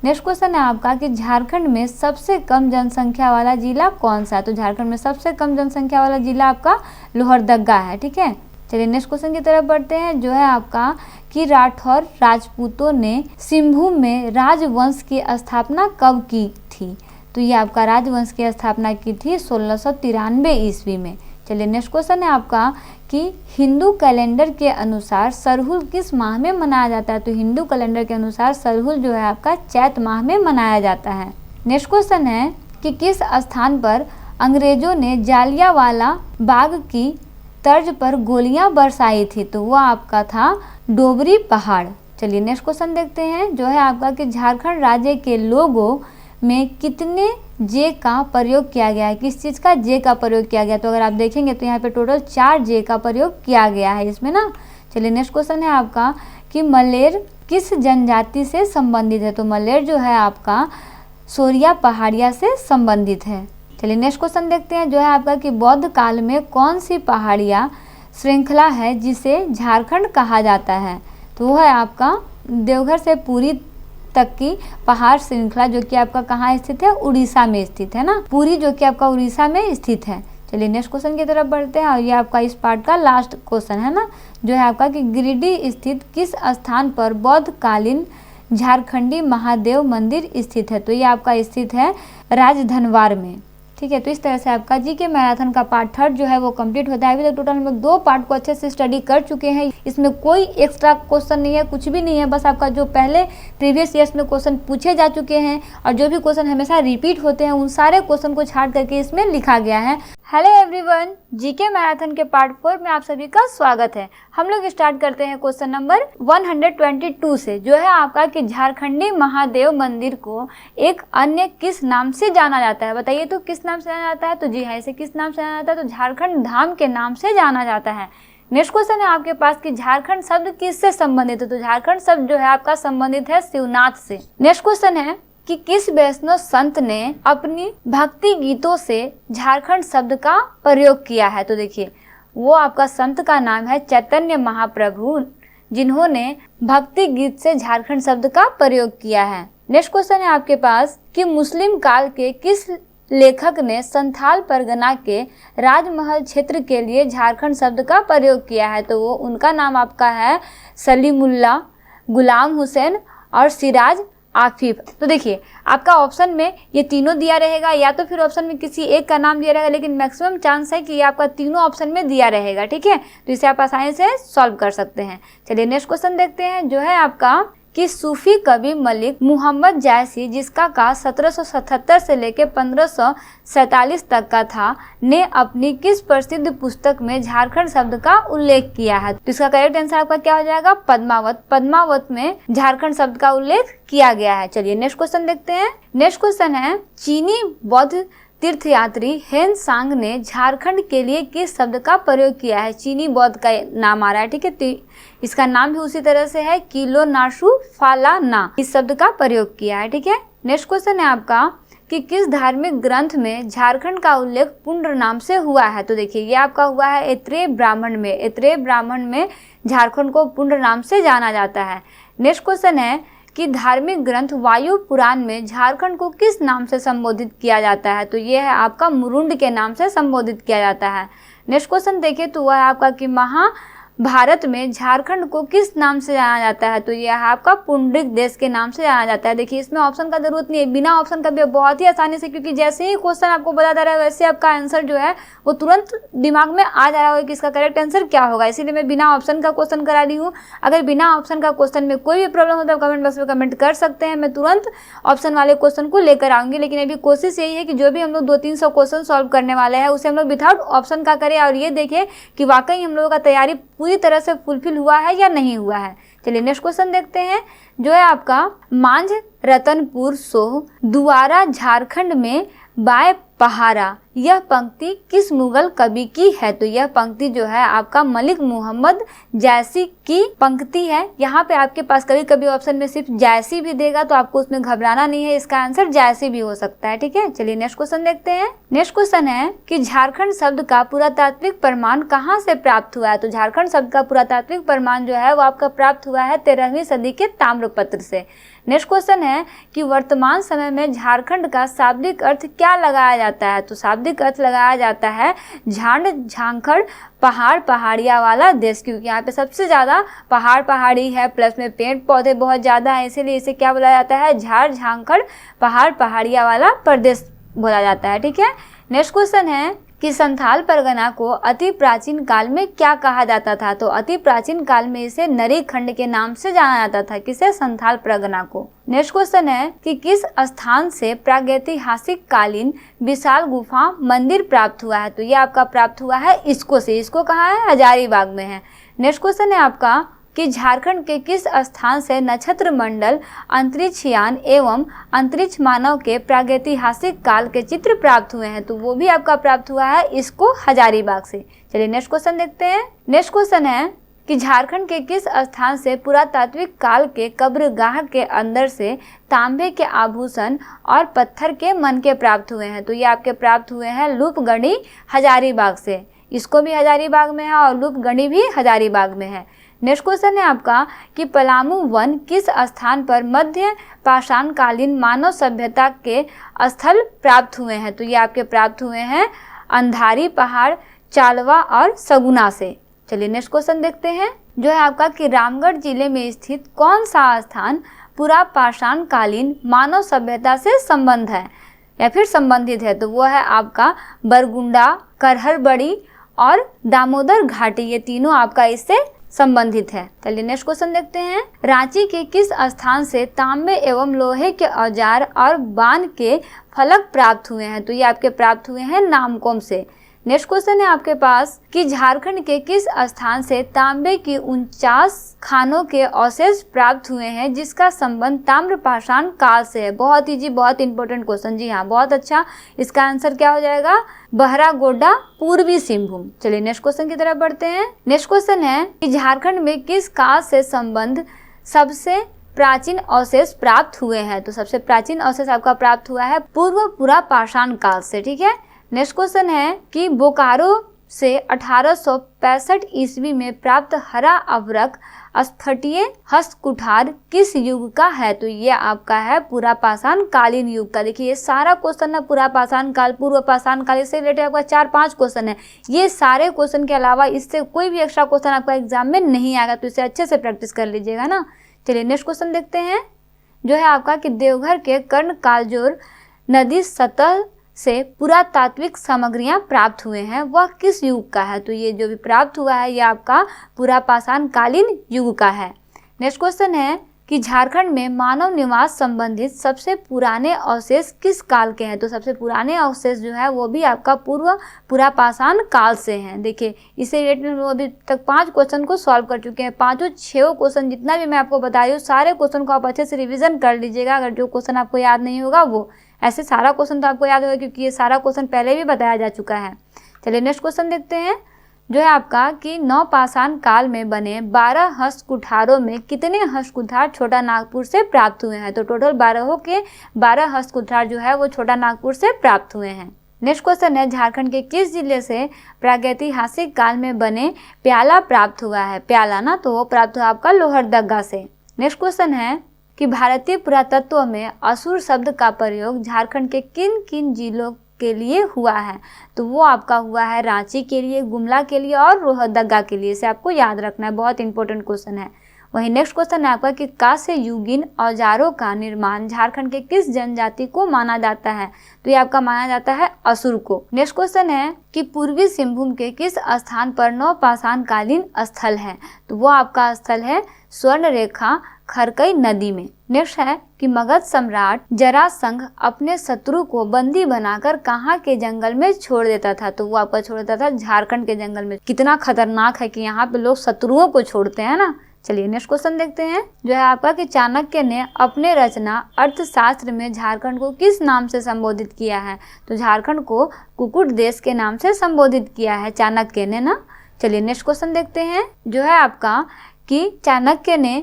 S1: नेक्स्ट क्वेश्चन है आपका कि झारखंड में सबसे कम जनसंख्या वाला जिला कौन सा है? तो झारखंड में सबसे कम जनसंख्या वाला जिला आपका लोहरदगा है। ठीक है, चलिए नेक्स्ट क्वेश्चन की तरफ बढ़ते हैं, जो है आपका कि राठौर राजपूतों ने सिंहभूम में राजवंश की स्थापना कब की थी? तो ये आपका राजवंश की स्थापना की थी 1693 ईस्वी में। चलिए नेक्स्ट क्वेश्चन है आपका कि हिंदू कैलेंडर के अनुसार सरहुल किस माह में मनाया जाता है? तो हिंदू कैलेंडर के अनुसार सरहुल जो है आपका चैत माह में मनाया जाता है। नेक्स्ट क्वेश्चन है कि किस स्थान पर अंग्रेजों ने जालियांवाला बाग की तर्ज पर गोलियां बरसाई थी? तो वो आपका था डोबरी पहाड़। चलिए नेक्स्ट क्वेश्चन देखते हैं जो है आपका कि झारखंड राज्य के लोगो में कितने जे का प्रयोग किया गया है? किस चीज़ का जे का प्रयोग किया गया? तो अगर आप देखेंगे तो यहाँ पे टोटल 4 जे का प्रयोग किया गया है इसमें ना। चलिए नेक्स्ट क्वेश्चन है आपका कि मलेर किस जनजाति से संबंधित है? तो मलेर जो है आपका सोरिया पहाड़िया से संबंधित है। चलिए नेक्स्ट क्वेश्चन देखते हैं जो है आपका कि बौद्ध काल में कौन सी पहाड़िया श्रृंखला है जिसे झारखंड कहा जाता है? तो वो है आपका देवघर से पुरी तक की पहाड़ श्रृंखला जो कि आपका कहाँ स्थित है? उड़ीसा में स्थित है ना। पुरी जो कि आपका उड़ीसा में स्थित है। चलिए नेक्स्ट क्वेश्चन की तरफ बढ़ते हैं और ये आपका इस पार्ट का लास्ट क्वेश्चन है ना जो है आपका कि गिरिडीह स्थित किस स्थान पर बौद्ध कालीन झारखंडी महादेव मंदिर स्थित है? तो ये आपका स्थित है राजधनवार में। ठीक है, तो इस तरह से आपका जीके मैराथन का पार्ट 3 जो है वो कंप्लीट होता है। अभी तक टोटल हम लोग 2 पार्ट को अच्छे से स्टडी कर चुके हैं। इसमें कोई एक्स्ट्रा क्वेश्चन नहीं है, कुछ भी नहीं है, बस आपका जो पहले प्रीवियस ईयर्स में क्वेश्चन पूछे जा चुके हैं और जो भी क्वेश्चन हमेशा रिपीट होते हैं उन सारे क्वेश्चन को छाट करके इसमें लिखा गया है। हेलो एवरीवन, जीके मैराथन के पार्ट 4 में आप सभी का स्वागत है। हम लोग स्टार्ट करते हैं क्वेश्चन नंबर 122 से जो है आपका कि झारखंडी महादेव मंदिर को एक अन्य किस नाम से जाना जाता है? बताइए तो किस नाम से जाना जाता है? तो जी हाँ, इसे किस नाम से जाना जाता है? तो झारखंड धाम के नाम से जाना जाता है। नेक्स्ट क्वेश्चन है आपके पास कि झारखंड शब्द किससे संबंधित है? तो झारखंड शब्द जो है आपका संबंधित है शिवनाथ से। नेक्स्ट क्वेश्चन है कि किस वैष्णव संत ने अपनी भक्ति गीतों से झारखंड शब्द का प्रयोग किया है? तो देखिए वो आपका संत का नाम है चैतन्य महाप्रभु, जिन्होंने भक्ति गीत से झारखंड शब्द का प्रयोग किया है। नेक्स्ट क्वेश्चन है आपके पास कि मुस्लिम काल के किस लेखक ने संथाल परगना के राजमहल क्षेत्र के लिए झारखंड शब्द का प्रयोग किया है? तो वो उनका नाम आपका है सलीमुल्लाह, गुलाम हुसैन और सिराज आफिफ। तो देखिए आपका ऑप्शन में ये तीनों दिया रहेगा या तो फिर ऑप्शन में किसी एक का नाम दिया रहेगा, लेकिन मैक्सिमम चांस है कि ये आपका तीनों ऑप्शन में दिया रहेगा। ठीक है, तो इसे आप आसानी से सॉल्व कर सकते हैं। चलिए नेक्स्ट क्वेश्चन देखते हैं जो है आपका कि सूफी कवि मलिक मोहम्मद जायसी, जिसका काल 1777 से लेकर 1547 तक का था, ने अपनी किस प्रसिद्ध पुस्तक में झारखंड शब्द का उल्लेख किया है? तो इसका करेक्ट आंसर आपका क्या हो जाएगा? पद्मावत। पद्मावत में झारखंड शब्द का उल्लेख किया गया है। चलिए नेक्स्ट क्वेश्चन देखते हैं। नेक्स्ट क्वेश्चन है चीनी बौद्ध तीर्थयात्री हेन सांग ने झारखंड के लिए किस शब्द का प्रयोग किया है? चीनी बौद्ध का नाम आ रहा है। ठीक है, तो इसका नाम भी उसी तरह से है किलो नाशु फाला ना, इस शब्द का प्रयोग किया है। ठीक है, नेक्स्ट क्वेश्चन है आपका कि किस धार्मिक ग्रंथ में झारखंड का उल्लेख पुंड्र नाम से हुआ है? तो देखिए ये आपका हुआ है ऐत्रेय ब्राह्मण में। ऐत्रेय ब्राह्मण में झारखंड को पुंड्र नाम से जाना जाता है। नेक्स्ट क्वेश्चन है कि धार्मिक ग्रंथ वायु पुराण में झारखंड को किस नाम से संबोधित किया जाता है? तो ये है आपका मुरुंड के नाम से संबोधित किया जाता है। नेक्स्ट क्वेश्चन देखिए तो वह है आपका कि महाभारत में झारखंड को किस नाम से जाना जाता है? तो यह है आपका पुंडरिक देश के नाम से जाना जाता है। देखिए इसमें ऑप्शन का जरूरत नहीं है, बिना ऑप्शन का भी बहुत ही आसानी से, क्योंकि जैसे ही क्वेश्चन आपको बताता रहा है वैसे आपका आंसर जो है वो तुरंत दिमाग में आ जा रहा होगा कि इसका करेक्ट आंसर क्या होगा। इसीलिए मैं बिना ऑप्शन का क्वेश्चन करा रही हूँ। अगर बिना ऑप्शन का क्वेश्चन में कोई भी प्रॉब्लम होता है कमेंट बॉक्स में कमेंट कर सकते हैं, मैं तुरंत ऑप्शन वाले क्वेश्चन को लेकर आऊंगी। लेकिन अभी कोशिश यही है कि जो भी हम लोग 200-300 क्वेश्चन सॉल्व करने वाले हैं उसे हम लोग विदाउट ऑप्शन का करें और ये देखें कि वाकई हम लोगों का तैयारी पूरी तरह से फुलफिल हुआ है या नहीं हुआ है। चलिए नेक्स्ट क्वेश्चन देखते हैं जो है आपका मांझ रतनपुर सोह दुआरा झारखंड में बाय पहारा, यह पंक्ति किस मुगल कवि की है? तो यह पंक्ति जो है आपका मलिक मोहम्मद जायसी की पंक्ति है। यहाँ पे आपके पास कभी कभी ऑप्शन में सिर्फ जायसी भी देगा तो आपको उसमें घबराना नहीं है, इसका आंसर जायसी भी हो सकता है। ठीक है, चलिए नेक्स्ट क्वेश्चन देखते हैं। नेक्स्ट क्वेश्चन है कि झारखंड शब्द का पुरातात्विक प्रमाण कहाँ से प्राप्त हुआ है? तो झारखंड शब्द का पुरातात्विक प्रमाण जो है वो आपका प्राप्त हुआ है 13वीं सदी के ताम्रपत्र से। नेक्स्ट क्वेश्चन है कि वर्तमान समय में झारखंड का शाब्दिक अर्थ क्या लगाया जाता है? तो शाब्दिक शाब्दिक अर्थ लगाया जाता है झाड़ झांखड़ पहाड़ पहाड़िया वाला देश, क्योंकि यहाँ पे सबसे ज़्यादा पहाड़ पहाड़ी है, प्लस में पेड़ पौधे बहुत ज़्यादा है, इसीलिए इसे क्या बोला जाता है, झाड़ झांखड़ पहाड़ पहाड़िया वाला प्रदेश बोला जाता है। ठीक है, नेक्स्ट क्वेश्चन है कि संथाल परगना को अति प्राचीन काल में क्या कहा जाता था। तो अति प्राचीन काल में इसे नरी खंड के नाम से जाना जाता था, किसे, संथाल परगना को। नेक्स्ट क्वेश्चन है कि किस स्थान से प्रागैतिहासिक कालीन विशाल गुफा मंदिर प्राप्त हुआ है। तो ये आपका प्राप्त हुआ है इसको से, इसको कहाँ है, हजारीबाग में है। नेक्स्ट क्वेश्चन है आपका कि झारखंड के किस स्थान से नक्षत्र मंडल, अंतरिक्ष यान एवं अंतरिक्ष मानव के प्रागैतिहासिक काल के चित्र प्राप्त हुए हैं। तो वो भी आपका प्राप्त हुआ है इसको हजारीबाग से। चलिए नेक्स्ट क्वेश्चन देखते हैं। नेक्स्ट क्वेश्चन है कि झारखंड के किस स्थान से पुरातात्विक काल के कब्रगाह के अंदर से तांबे के आभूषण और पत्थर के मनके प्राप्त हुए हैं। तो ये आपके प्राप्त हुए हैं लूपगढ़ी हजारीबाग से, इसको भी हजारीबाग में है और लूपगढ़ी भी हजारीबाग में है। नेक्स्ट क्वेश्चन है आपका कि पलामू वन किस स्थान पर मध्य पाषाण कालीन मानव सभ्यता के स्थल प्राप्त हुए हैं। तो ये आपके प्राप्त हुए हैं अंधारी पहाड़, चालवा और सगुना से। चलिए नेक्स्ट क्वेश्चन देखते हैं, जो है आपका कि रामगढ़ जिले में स्थित कौन सा स्थान पूरा पाषाण कालीन मानव सभ्यता से संबंध है या फिर संबंधित है। तो वो है आपका बरगुंडा, करहरबड़ी और दामोदर घाटी, ये तीनों आपका इससे संबंधित है। चलिए नेक्स्ट क्वेश्चन देखते हैं, रांची के किस स्थान से तांबे एवं लोहे के औजार और बाण के फलक प्राप्त हुए हैं। तो ये आपके प्राप्त हुए हैं नामकोम से। नेक्स्ट क्वेश्चन है आपके पास कि झारखंड के किस स्थान से तांबे की 49 खानों के अवशेष प्राप्त हुए हैं जिसका संबंध ताम्रपाषाण काल से है। बहुत इजी, बहुत इंपॉर्टेंट क्वेश्चन, जी हाँ बहुत अच्छा। इसका आंसर क्या हो जाएगा, बहरागोड़ा, पूर्वी सिंहभूम। चलिए नेक्स्ट क्वेश्चन की तरफ बढ़ते हैं। नेक्स्ट क्वेश्चन है कि झारखंड में किस काल से संबंध सबसे प्राचीन अवशेष प्राप्त हुए हैं। तो सबसे प्राचीन अवशेष आपका प्राप्त हुआ है पूर्व पुरापाषाण काल से। ठीक है, नेक्स्ट क्वेश्चन है कि बोकारो से 1865 ईस्वी में प्राप्त हरा अभ्रक स्थटीय हस्तकुठार किस युग का है। तो ये आपका है पुरापाषाण कालीन युग का। देखिए ये सारा क्वेश्चन है पुरापाषाण काल, पूर्व पाषाण काल, इससे रिलेटेड आपका 4-5 क्वेश्चन है। ये सारे क्वेश्चन के अलावा इससे कोई भी एक्स्ट्रा क्वेश्चन आपका एग्जाम में नहीं आएगा, तो इसे अच्छे से प्रैक्टिस कर लीजिएगा ना। चलिए नेक्स्ट क्वेश्चन देखते हैं, जो है आपका कि देवघर के कर्ण कालजोर नदी सतह से पुरातात्विक सामग्रियां प्राप्त हुए हैं, वह किस युग का है। तो ये जो भी प्राप्त हुआ है ये आपका पुरापाषाण कालीन युग का है। नेक्स्ट क्वेश्चन है कि झारखंड में मानव निवास संबंधित सबसे पुराने अवशेष किस काल के हैं। तो सबसे पुराने अवशेष जो है वो भी आपका पूर्व पुरापाषाण काल से हैं। देखिए इसे रिलेटेड अभी तक 5 क्वेश्चन को सॉल्व कर चुके हैं। 5-6 क्वेश्चन जितना भी मैं आपको बता रही हूँ सारे क्वेश्चन को आप अच्छे से रिविजन कर लीजिएगा। अगर जो क्वेश्चन आपको याद नहीं होगा वो, ऐसे सारा क्वेश्चन तो आपको याद होगा क्योंकि ये सारा क्वेश्चन पहले भी बताया जा चुका है। चलिए नेक्स्ट क्वेश्चन देखते हैं, जो है आपका कि नवपाषाण काल में बने 12 हस्तकुठारों में कितने हस्तकुठार छोटा नागपुर से प्राप्त हुए हैं। तो टोटल 12 हस्तकुठार जो है वो छोटा नागपुर से प्राप्त हुए हैं। नेक्स्ट क्वेश्चन है, झारखंड के किस जिले से प्रागैतिहासिक काल में बने प्याला प्राप्त हुआ है। प्याला ना, तो वो प्राप्त हुआ आपका लोहरदगा से। नेक्स्ट क्वेश्चन है कि भारतीय पुरातत्व में असुर शब्द का प्रयोग झारखंड के किन किन जिलों के लिए हुआ है। तो वो आपका हुआ है रांची के लिए, गुमला के लिए और लोहरदगा के लिए। इसे आपको याद रखना है, बहुत इंपॉर्टेंट क्वेश्चन है। वहीं नेक्स्ट क्वेश्चन है आपका कि कांस्य युगीन औजारों का निर्माण झारखंड के किस जनजाति को माना जाता है। तो ये आपका माना जाता है असुर को। नेक्स्ट क्वेश्चन है कि पूर्वी सिंहभूम के किस स्थान पर नवपाषाण कालीन स्थल है। तो वो आपका स्थल है स्वर्ण रेखा खरकई नदी में। नेक्स्ट है कि मगध सम्राट जरासंघ अपने शत्रु को बंदी बनाकर कहाँ के जंगल में छोड़ देता था। तो वो आपका छोड़ देता था झारखंड के जंगल में। कितना खतरनाक है कि यहाँ पे लोग शत्रुओं को छोड़ते हैं ना। चलिए नेक्स्ट क्वेश्चन देखते हैं, जो है आपका कि चाणक्य ने अपने रचना अर्थशास्त्र में झारखंड को किस नाम से संबोधित किया है। तो झारखंड को कुकुट देश के नाम से संबोधित किया है चाणक्य ने ना। चलिए नेक्स्ट क्वेश्चन देखते हैं, जो है आपका कि चाणक्य ने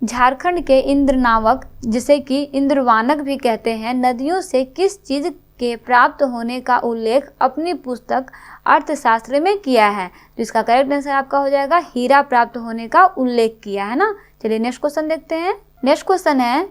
S1: झारखंड के इंद्रनावक, जिसे कि इंद्रवानक भी कहते हैं, नदियों से किस चीज के प्राप्त होने का उल्लेख अपनी पुस्तक अर्थशास्त्र में किया है। तो इसका करेक्ट आंसर आपका हो जाएगा हीरा प्राप्त होने का उल्लेख किया है ना। चलिए नेक्स्ट क्वेश्चन देखते हैं। नेक्स्ट क्वेश्चन है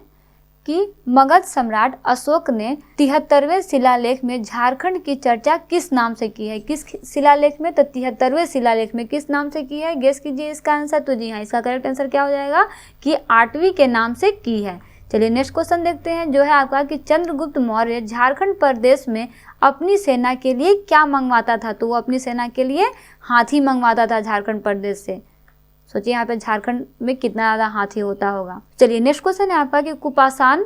S1: कि मगध सम्राट अशोक ने 73वें शिलालेख में झारखंड की चर्चा किस नाम से की है? किस शिलालेख में? तो 73वें शिलालेख में किस नाम से की है? गेस कीजिए इसका आंसर। तो जी हाँ, इसका करेक्ट आंसर क्या हो जाएगा कि 8वीं के नाम से की है। चलिए नेक्स्ट क्वेश्चन देखते हैं, जो है आपका कि चंद्रगुप्त मौर्य झारखंड प्रदेश में अपनी सेना के लिए क्या मंगवाता था? तो वो अपनी सेना के लिए हाथी मंगवाता था झारखंड प्रदेश से। सोचिए यहाँ पे झारखंड में कितना ज़्यादा हाथी होता होगा। चलिए नेक्स्ट क्वेश्चन है आपका कि कुपासान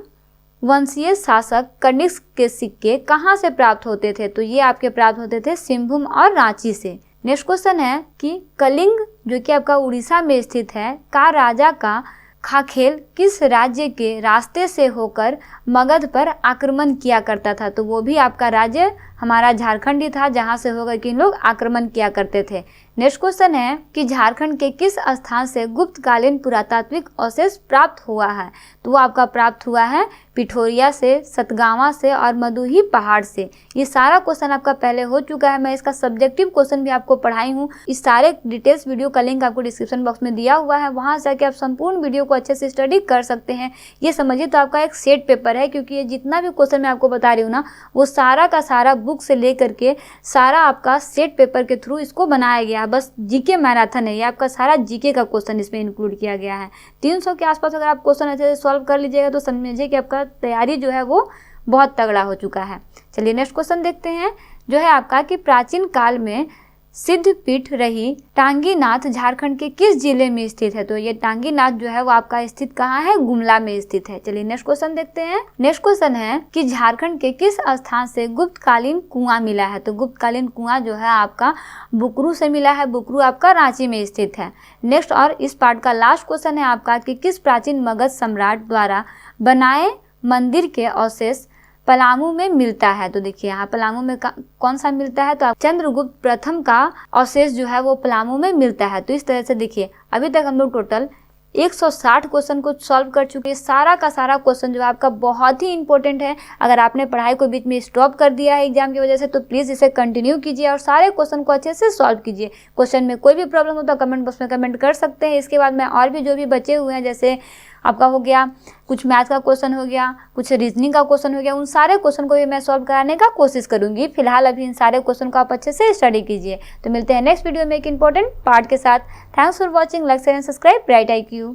S1: वंशीय शासक कनिष्क के सिक्के कहाँ से प्राप्त होते थे? तो ये आपके प्राप्त होते थे सिंहभूम और रांची से। नेक्स्ट क्वेश्चन है कि कलिंग जो कि आपका उड़ीसा में स्थित है का राजा का खाखेल किस राज्य के रास्ते से होकर मगध पर आक्रमण किया करता था? तो वो भी आपका राज्य हमारा झारखंड ही था, जहाँ से होकर कि लोग आक्रमण किया करते थे। नेक्स्ट क्वेश्चन है कि झारखंड के किस स्थान से गुप्तकालीन पुरातात्विक अवशेष प्राप्त हुआ है? तो वो आपका प्राप्त हुआ है पिठोरिया से, सतगावा से और मदुही पहाड़ से। ये सारा क्वेश्चन आपका पहले हो चुका है, मैं इसका सब्जेक्टिव क्वेश्चन भी आपको पढ़ाई हूँ। इस सारे डिटेल्स वीडियो का लिंक आपको डिस्क्रिप्शन बॉक्स में दिया हुआ है, वहाँ से आके आप संपूर्ण वीडियो को अच्छे से स्टडी कर सकते हैं। ये समझिए तो आपका एक सेट पेपर है, क्योंकि ये जितना भी क्वेश्चन मैं आपको बता रही हूँ ना, वो सारा का सारा बुक से लेकर के सारा आपका सेट पेपर के थ्रू इसको बनाया गया है। बस जीके मैराथन है, ये आपका सारा जीके का क्वेश्चन इसमें इंक्लूड किया गया है। 300 के आसपास अगर आप क्वेश्चन अच्छे से सॉल्व कर लीजिएगा तो समझिए कि आपका तैयारी जो है वो बहुत तगड़ा हो चुका है। चलिए नेक्स्ट क्वेश्चन देखते हैं, जो है आपका कि प्राचीन काल में सिद्ध पीठ रही टांगीनाथ झारखंड के किस जिले में स्थित है? तो ये टांगीनाथ जो है वो आपका स्थित कहाँ है? गुमला में स्थित है। चलिए नेक्स्ट क्वेश्चन देखते हैं। नेक्स्ट क्वेश्चन है कि झारखंड के किस स्थान से गुप्तकालीन कुआं मिला है? तो गुप्तकालीन कुआं जो है आपका बुकरू से मिला है, बुकरू आपका रांची में स्थित है। नेक्स्ट और इस पार्ट का लास्ट क्वेश्चन है आपका कि किस प्राचीन मगध सम्राट द्वारा बनाए मंदिर के अवशेष पलामू में मिलता है? तो देखिए यहाँ पलामू में कौन सा मिलता है? तो चंद्रगुप्त प्रथम का अवशेष जो है वो पलामू में मिलता है। तो इस तरह से देखिए अभी तक हम लोग टोटल 160 क्वेश्चन को सॉल्व कर चुके हैं। सारा का सारा क्वेश्चन जो है आपका बहुत ही इंपॉर्टेंट है। अगर आपने पढ़ाई को बीच में स्टॉप कर दिया है एग्जाम की वजह से, तो प्लीज़ इसे कंटिन्यू कीजिए और सारे क्वेश्चन को अच्छे से सॉल्व कीजिए। क्वेश्चन में कोई भी प्रॉब्लम हो तो कमेंट बॉक्स में कमेंट कर सकते हैं। इसके बाद मैं और भी जो भी बचे हुए हैं, जैसे आपका हो गया कुछ मैथ का क्वेश्चन हो गया, कुछ रीजनिंग का क्वेश्चन हो गया, उन सारे क्वेश्चन को भी मैं सॉल्व कराने का कोशिश करूंगी। फिलहाल अभी इन सारे क्वेश्चन को आप अच्छे से स्टडी कीजिए। तो मिलते हैं नेक्स्ट वीडियो में एक इंपॉर्टेंट पार्ट के साथ। Thanks for watching. Like share and subscribe bright IQ।